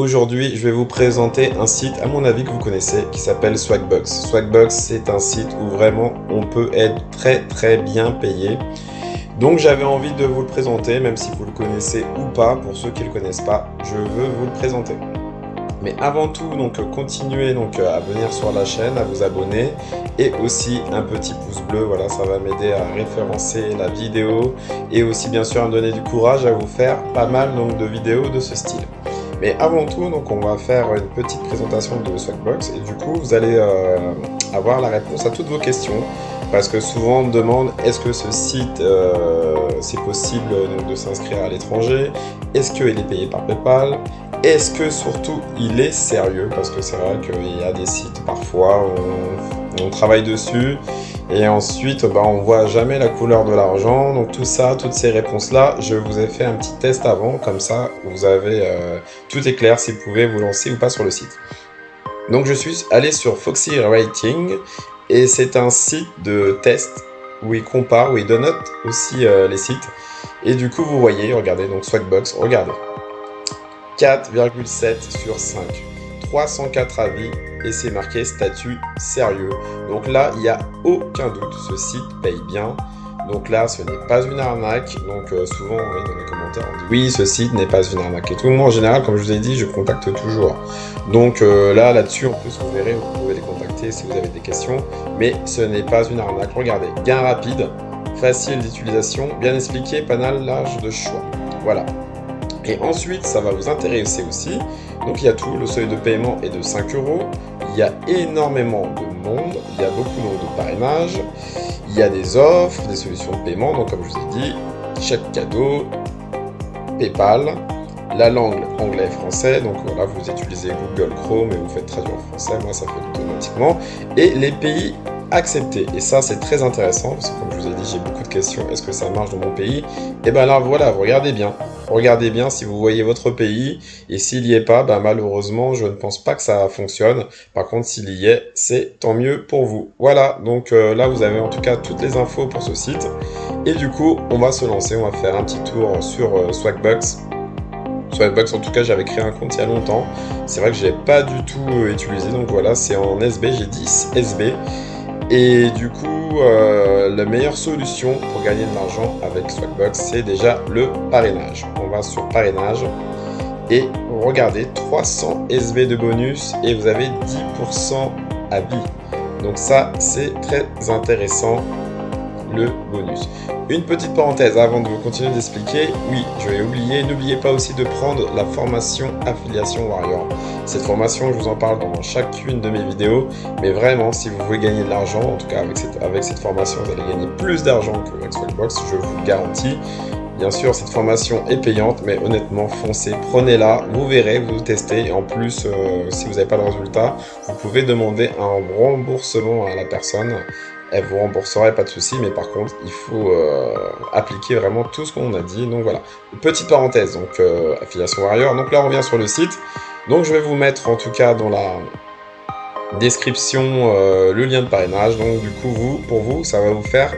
Aujourd'hui, je vais vous présenter un site, à mon avis, que vous connaissez, qui s'appelle Swagbucks. Swagbucks, c'est un site où vraiment on peut être très bien payé. Donc j'avais envie de vous le présenter, même si vous le connaissez ou pas. Pour ceux qui ne le connaissent pas, je veux vous le présenter. Mais avant tout, donc continuez à venir sur la chaîne, à vous abonner et aussi un petit pouce bleu, voilà, ça va m'aider à référencer la vidéo et aussi bien sûr à me donner du courage à vous faire pas mal de vidéos de ce style. Mais avant tout, donc on va faire une petite présentation de Swagbucks et du coup vous allez avoir la réponse à toutes vos questions. Parce que souvent on me demande est-ce que ce site c'est possible de s'inscrire à l'étranger, est-ce qu'il est payé par PayPal, est-ce que surtout il est sérieux, parce que c'est vrai qu'il y a des sites parfois on travaille dessus et ensuite on voit jamais la couleur de l'argent. Donc tout ça, toutes ces réponses là, je vous ai fait un petit test avant, comme ça vous avez tout est clair si vous pouvez vous lancer ou pas sur le site. Donc je suis allé sur Foxy Rating. Et c'est un site de test où il compare, où il donne aussi les sites. Et du coup, vous voyez, regardez, donc Swagbucks, regardez. 4,7 sur 5. 304 avis et c'est marqué statut sérieux. Donc là, il n'y a aucun doute, ce site paye bien. Donc là, ce n'est pas une arnaque. Donc souvent, oui, dans les commentaires, on dit oui, ce site n'est pas une arnaque. Et tout le monde, en général, comme je vous ai dit, je contacte toujours. Donc là-dessus, en plus, vous verrez, vous pouvez les contacter si vous avez des questions. Mais ce n'est pas une arnaque. Regardez, gain rapide, facile d'utilisation, bien expliqué, panel large de choix. Voilà. Et ensuite, ça va vous intéresser aussi. Donc il y a tout, le seuil de paiement est de 5 €. Il y a énormément de monde, il y a beaucoup de parrainage. Il y a des offres, des solutions de paiement, donc comme je vous ai dit, chèque cadeau, PayPal, la langue anglais-français, donc voilà, vous utilisez Google Chrome et vous faites traduire en français, moi ça fait automatiquement, et les pays acceptés, et ça c'est très intéressant, parce que comme je vous ai dit, j'ai beaucoup de questions, est-ce que ça marche dans mon pays? Et bien là, voilà, regardez bien si vous voyez votre pays, et s'il n'y est pas, malheureusement, je ne pense pas que ça fonctionne. Par contre, s'il y est, c'est tant mieux pour vous. Voilà, donc là, vous avez en tout cas toutes les infos pour ce site. Et du coup, on va se lancer, on va faire un petit tour sur Swagbucks. Swagbucks, en tout cas, j'avais créé un compte il y a longtemps. C'est vrai que je l'ai pas du tout utilisé, donc voilà, c'est en SB, j'ai 10 SB. Et du coup, la meilleure solution pour gagner de l'argent avec Swagbucks, c'est déjà le parrainage. On va sur parrainage et regardez, 300 SB de bonus et vous avez 10% à vie. Donc ça, c'est très intéressant, le bonus. Une petite parenthèse avant de continuer d'expliquer, oui, je vais oublier, n'oubliez pas aussi de prendre la formation Affiliation Warrior. Cette formation, je vous en parle dans chacune de mes vidéos, mais vraiment, si vous voulez gagner de l'argent, en tout cas avec cette formation, vous allez gagner plus d'argent qu'avec Swagbucks, je vous le garantis. Bien sûr, cette formation est payante, mais honnêtement, foncez, prenez-la, vous verrez, vous testez, et en plus, si vous n'avez pas de résultat, vous pouvez demander un remboursement à la personne. Elle vous rembourserait, pas de souci, mais par contre, il faut appliquer vraiment tout ce qu'on a dit. Donc voilà, petite parenthèse, donc Affiliation Warrior. Donc là, on revient sur le site. Donc je vais vous mettre en tout cas dans la description le lien de parrainage. Donc du coup, pour vous, ça va vous faire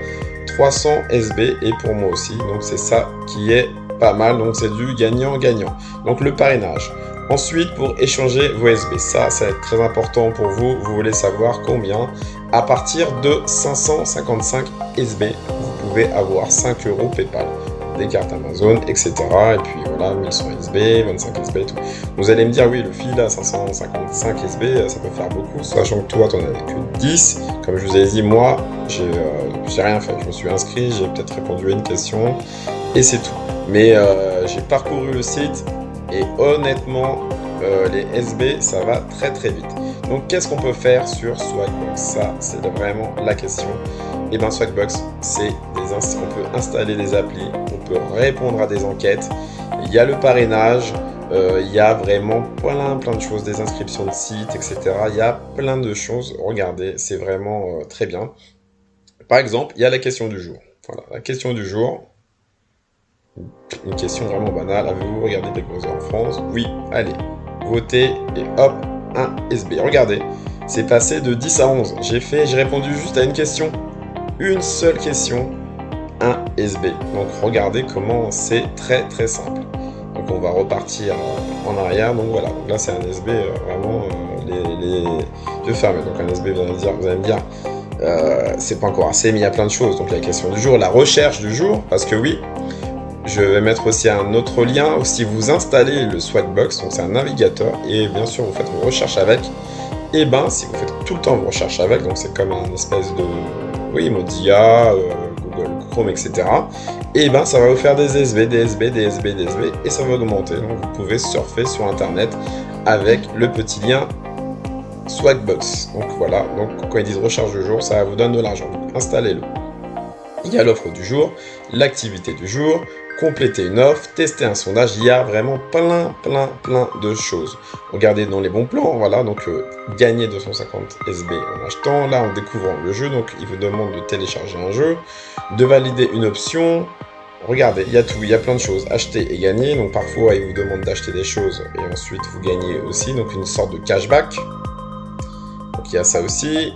300 SB et pour moi aussi. Donc c'est ça qui est pas mal. Donc c'est du gagnant-gagnant. Donc le parrainage. Ensuite, pour échanger vos SB, ça va être très important pour vous. Vous voulez savoir combien. À partir de 555 SB, vous pouvez avoir 5 € PayPal, des cartes Amazon, etc. Et puis voilà, 1100 SB, 25 SB et tout. Vous allez me dire, oui, le fil à 555 SB, ça peut faire beaucoup, sachant que toi, tu n'en avais que 10. Comme je vous ai dit, moi, j'ai rien fait. Je me suis inscrit, j'ai peut-être répondu à une question, et c'est tout. Mais j'ai parcouru le site, et honnêtement, les SB, ça va très vite. Donc, qu'est-ce qu'on peut faire sur Swagbucks? Ça, c'est vraiment la question. Et bien, Swagbucks, on peut installer des applis, on peut répondre à des enquêtes. Il y a le parrainage, il y a vraiment plein de choses, des inscriptions de sites, etc. Il y a plein de choses. Regardez, c'est vraiment très bien. Par exemple, il y a la question du jour. Voilà, la question du jour. Une question vraiment banale. Avez-vous regardé Big Brother en France? Oui, allez, votez et hop, un SB. Regardez, c'est passé de 10 à 11. J'ai répondu juste à une question. Une seule question, un SB. Donc regardez comment c'est très simple. Donc on va repartir en arrière. Donc voilà, donc là c'est un SB vraiment les yeux fermés. Donc un SB, vous allez me dire, c'est pas encore assez, mais il y a plein de choses. Donc la question du jour, la recherche du jour, parce que oui, je vais mettre aussi un autre lien. Si vous installez le Swagbucks, donc c'est un navigateur, et bien sûr vous faites vos recherches avec, et ben si vous faites tout le temps vos recherches avec, donc c'est comme un espèce de, oui, Mozilla, Google Chrome, etc. Et ben ça va vous faire des SB, des SB, des SB, des SB, et ça va augmenter. Donc vous pouvez surfer sur internet avec le petit lien Swagbucks. Donc voilà, donc quand ils disent recherche du jour, ça vous donne de l'argent. Donc installez-le. Il y a l'offre du jour, l'activité du jour, compléter une offre, tester un sondage, il y a vraiment plein de choses. Regardez dans les bons plans, voilà, donc gagner 250 SB en achetant, là en découvrant le jeu, donc il vous demande de télécharger un jeu, de valider une option, regardez, il y a tout, il y a plein de choses, acheter et gagner, donc parfois il vous demande d'acheter des choses et ensuite vous gagnez aussi, donc une sorte de cashback, donc il y a ça aussi.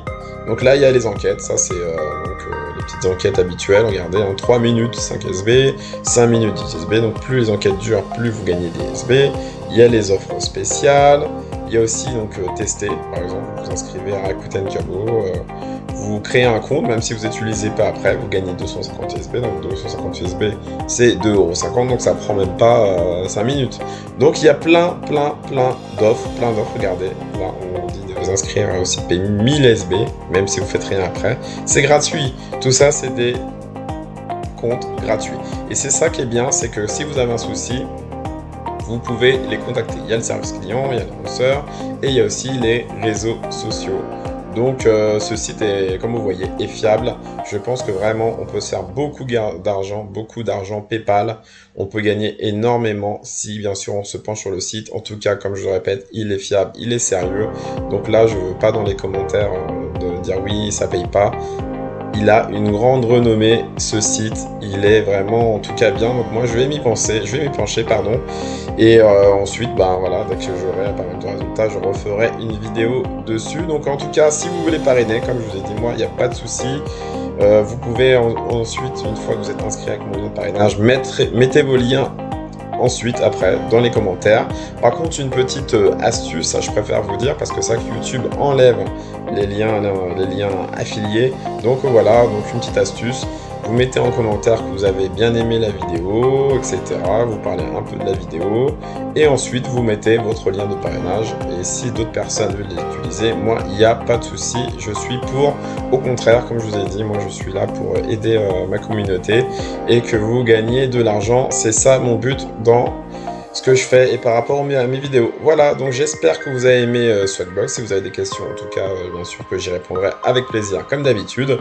Donc là, il y a les enquêtes, ça c'est les petites enquêtes habituelles, regardez, en 3 minutes 5 SB, 5 minutes 10 SB, donc plus les enquêtes durent, plus vous gagnez des SB. Il y a les offres spéciales, il y a aussi donc tester, par exemple, vous inscrivez à Rakuten Kabo, vous créez un compte, même si vous n'utilisez pas après, vous gagnez 250 SB, donc 250 SB c'est 2,50 €, donc ça prend même pas 5 minutes. Donc il y a plein d'offres, regardez, là on dit de vous inscrire au site paye 1000 SB, même si vous faites rien après, c'est gratuit, tout ça c'est des comptes gratuits. Et c'est ça qui est bien, c'est que si vous avez un souci, vous pouvez les contacter. Il y a le service client, il y a l'annonceur et il y a aussi les réseaux sociaux. Donc ce site est, comme vous voyez, est fiable. Je pense que vraiment on peut se faire beaucoup d'argent PayPal. On peut gagner énormément si bien sûr on se penche sur le site. En tout cas, comme je le répète, il est fiable, il est sérieux. Donc là, je veux pas dans les commentaires de dire oui, ça paye pas. Il a une grande renommée, ce site, il est vraiment en tout cas bien, donc moi je vais m'y pencher, pardon, et ensuite, ben voilà, dès que j'aurai pas mal de résultats, je referai une vidéo dessus. Donc en tout cas, si vous voulez parrainer, comme je vous ai dit, moi, il n'y a pas de souci. Vous pouvez ensuite, une fois que vous êtes inscrit avec mon lien de parrainage, mettez vos liens ensuite après dans les commentaires. Par contre, une petite astuce, ça je préfère vous dire, parce que ça que YouTube enlève les liens affiliés. Donc voilà, donc une petite astuce, vous mettez en commentaire que vous avez bien aimé la vidéo, etc. Vous parlez un peu de la vidéo et ensuite vous mettez votre lien de parrainage. Et si d'autres personnes veulent l'utiliser, moi il n'y a pas de souci, je suis pour. Au contraire, comme je vous ai dit, moi je suis là pour aider ma communauté et que vous gagnez de l'argent. C'est ça mon but dans ce que je fais et par rapport à mes vidéos. Voilà, donc j'espère que vous avez aimé Swagbucks. Si vous avez des questions, en tout cas, bien sûr que j'y répondrai avec plaisir comme d'habitude.